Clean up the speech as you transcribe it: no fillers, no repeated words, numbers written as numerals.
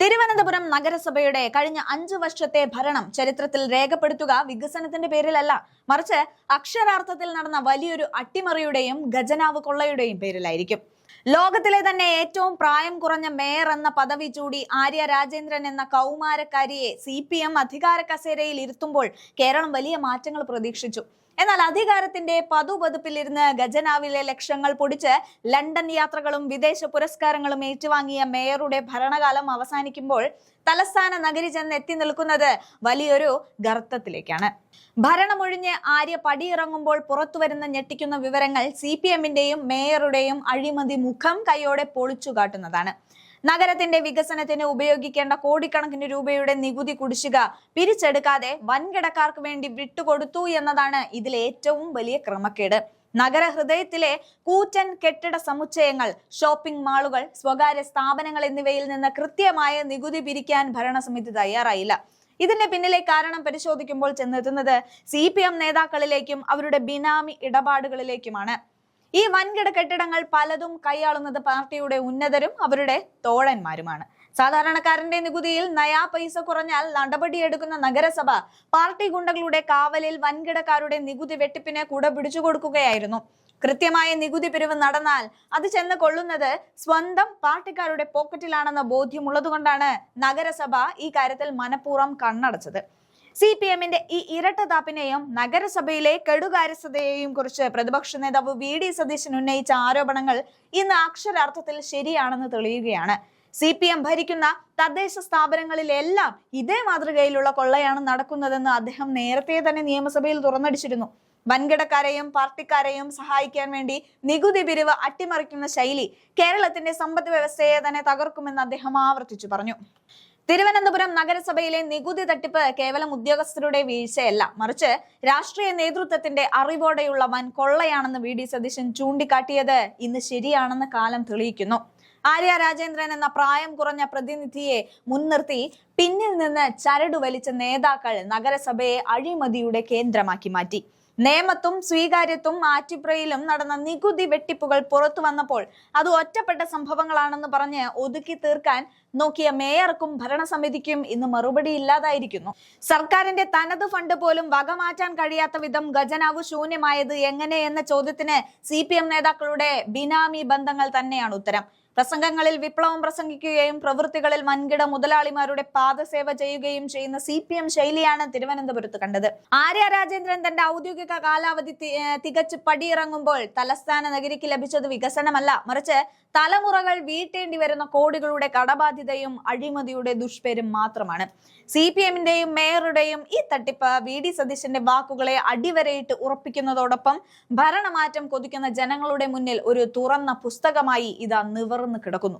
തിരുവനന്തപുരം നഗരസഭയുടെ കഴിഞ്ഞ 5 വർഷത്തെ ഭരണം ചരിത്രത്തിൽ രേഖപ്പെടുത്തുക വികസനത്തിന്റെ പേരിലല്ല, മറിച്ച് അക്ഷരാർത്ഥത്തിൽ നടന്ന വലിയൊരു അട്ടിമറിയുടെയും ഖജനാവ് കൊള്ളയുടെയും പേരിലായിരിക്കും. ലോകത്തിലെ തന്നെ ഏറ്റവും പ്രായം കുറഞ്ഞ മേയർ എന്ന പദവി ചൂടി ആര്യ രാജേന്ദ്രൻ എന്ന കൗമാരക്കാരിയെ CPM അധികാര കസേരയിൽ ഇരുത്തുമ്പോൾ കേരളം വലിയ മാറ്റങ്ങൾ പ്രതീക്ഷിച്ചു. എന്നാൽ അധികാരത്തിന്റെ പതുപതുപ്പിലിരുന്ന് ഖജനാവിലെ ലക്ഷങ്ങൾ പൊടിച്ച് ലണ്ടൻ യാത്രകളും വിദേശ പുരസ്കാരങ്ങളും ഏറ്റുവാങ്ങിയ മേയറുടെ ഭരണകാലം അവസാനിക്കുമ്പോൾ തലസ്ഥാന നഗരി ചെന്ന് എത്തി നിൽക്കുന്നത് വലിയൊരു ഗർത്തത്തിലേക്കാണ്. ഭരണമൊഴിഞ്ഞ് ആര്യ പടിയിറങ്ങുമ്പോൾ പുറത്തുവരുന്ന ഞെട്ടിക്കുന്ന വിവരങ്ങൾ CPMന്റെയും മേയറുടെയും അഴിമതി മുഖം കൈയോടെ പൊളിച്ചു കാട്ടുന്നതാണ്. നഗരത്തിന്റെ വികസനത്തിന് ഉപയോഗിക്കേണ്ട കോടിക്കണക്കിന് രൂപയുടെ നികുതി കുടിശ്ശിക പിരിച്ചെടുക്കാതെ വൻകിടക്കാർക്ക് വേണ്ടി വിട്ടുകൊടുത്തു എന്നതാണ് ഇതിലെ ഏറ്റവും വലിയ ക്രമക്കേട്. നഗരഹൃദയത്തിലെ കൂറ്റൻ കെട്ടിട സമുച്ചയങ്ങൾ, ഷോപ്പിംഗ് മാളുകൾ, സ്വകാര്യ സ്ഥാപനങ്ങൾ എന്നിവയിൽ നിന്ന് കൃത്യമായ നികുതി പിരിക്കാൻ ഭരണസമിതി തയ്യാറായില്ല. ഇതിന്റെ പിന്നിലെ കാരണം പരിശോധിക്കുമ്പോൾ ചെന്നെത്തുന്നത് CPM നേതാക്കളിലേക്കും അവരുടെ ബിനാമി ഇടപാടുകളിലേക്കുമാണ്. ഈ വൻകിട കെട്ടിടങ്ങൾ പലതും കൈയാളുന്നത് പാർട്ടിയുടെ ഉന്നതരും അവരുടെ തോഴന്മാരുമാണ്. സാധാരണക്കാരന്റെ നികുതിയിൽ നയാ പൈസ കുറഞ്ഞാൽ നടപടിയെടുക്കുന്ന നഗരസഭ പാർട്ടി ഗുണ്ടകളുടെ കാവലിൽ വൻകിടക്കാരുടെ നികുതി വെട്ടിപ്പിനെ കൂടെ പിടിച്ചു കൊടുക്കുകയായിരുന്നു. കൃത്യമായ നികുതി പിരിവ് നടന്നാൽ അത് ചെന്ന് കൊള്ളുന്നത് സ്വന്തം പാർട്ടിക്കാരുടെ പോക്കറ്റിലാണെന്ന ബോധ്യമുള്ളതുകൊണ്ടാണ് നഗരസഭ ഈ കാര്യത്തിൽ മനഃപൂർവ്വം കണ്ണടച്ചത്. CPMന്റെ ഈ ഇരട്ടത്താപ്പിനെയും നഗരസഭയിലെ കെടുകാര്യസ്ഥതയെയും കുറിച്ച് പ്രതിപക്ഷ നേതാവ് VD സതീശൻ ഉന്നയിച്ച ആരോപണങ്ങൾ ഇന്ന് അക്ഷരാർത്ഥത്തിൽ ശരിയാണെന്ന് തെളിയുകയാണ്. CPM ഭരിക്കുന്ന തദ്ദേശ സ്ഥാപനങ്ങളിലെല്ലാം ഇതേ മാതൃകയിലുള്ള കൊള്ളയാണ് നടക്കുന്നതെന്ന് അദ്ദേഹം നേരത്തെ തന്നെ നിയമസഭയിൽ തുറന്നടിച്ചിരുന്നു. വൻകിടക്കാരെയും പാർട്ടിക്കാരെയും സഹായിക്കാൻ വേണ്ടി നികുതി പിരിവ് അട്ടിമറിക്കുന്ന ശൈലി കേരളത്തിന്റെ സമ്പദ് വ്യവസ്ഥയെ തന്നെ തകർക്കുമെന്ന് അദ്ദേഹം ആവർത്തിച്ചു പറഞ്ഞു. തിരുവനന്തപുരം നഗരസഭയിലെ നികുതി തട്ടിപ്പ് കേവലം ഉദ്യോഗസ്ഥരുടെ വീഴ്ചയല്ല, മറിച്ച് രാഷ്ട്രീയ നേതൃത്വത്തിന്റെ അറിവോടെയുള്ള വൻ കൊള്ളയാണെന്ന് VD സതീശൻ ചൂണ്ടിക്കാട്ടിയത് ഇന്ന് ശരിയാണെന്ന് കാലം തെളിയിക്കുന്നു. ആര്യ രാജേന്ദ്രൻ എന്ന പ്രായം കുറഞ്ഞ പ്രതിനിധിയെ മുൻനിർത്തി പിന്നിൽ നിന്ന് ചരടു വലിച്ച നേതാക്കൾ നഗരസഭയെ അഴിമതിയുടെ കേന്ദ്രമാക്കി മാറ്റി. നേമത്തും സ്വീകാര്യത്തും ആറ്റിപ്രയിലും നടന്ന നികുതി വെട്ടിപ്പുകൾ പുറത്തു വന്നപ്പോൾ അത് ഒറ്റപ്പെട്ട സംഭവങ്ങളാണെന്ന് പറഞ്ഞ് ഒതുക്കി തീർക്കാൻ നോക്കിയ മേയർക്കും ഭരണസമിതിക്കും ഇന്ന് മറുപടി ഇല്ലാതായിരിക്കുന്നു. സർക്കാരിന്റെ തനത് ഫണ്ട് പോലും വകമാറ്റാൻ കഴിയാത്ത വിധം ഖജനാവ് ശൂന്യമായത് എങ്ങനെ എന്ന ചോദ്യത്തിന് CPM നേതാക്കളുടെ ബിനാമി ബന്ധങ്ങൾ തന്നെയാണ് ഉത്തരം. പ്രസംഗങ്ങളിൽ വിപ്ലവം പ്രസംഗിക്കുകയും പ്രവൃത്തികളിൽ വൻകിട മുതലാളിമാരുടെ പാദസേവ ചെയ്യുകയും ചെയ്യുന്ന CPM ശൈലിയാണ് തിരുവനന്തപുരത്ത് കണ്ടത്. ആര്യ രാജേന്ദ്രൻ തന്റെ ഔദ്യോഗിക കാലാവധി തികച്ചു പടിയിറങ്ങുമ്പോൾ തലസ്ഥാന നഗരിക്ക് ലഭിച്ചത് വികസനമല്ല, മറിച്ച് തലമുറകൾ വീട്ടേണ്ടി വരുന്ന കോടികളുടെ കടബാധ്യതയും അഴിമതിയുടെ ദുഷ്പേരും മാത്രമാണ്. CPMന്റെയും മേയറുടെയും ഈ തട്ടിപ്പ് VD സതീശന്റെ വാക്കുകളെ അടിവരയിട്ട് ഉറപ്പിക്കുന്നതോടൊപ്പം ഭരണമാറ്റം കൊതിക്കുന്ന ജനങ്ങളുടെ മുന്നിൽ ഒരു തുറന്ന പുസ്തകമായി ഇതാ നിവർന്നു കിടക്കുന്നു.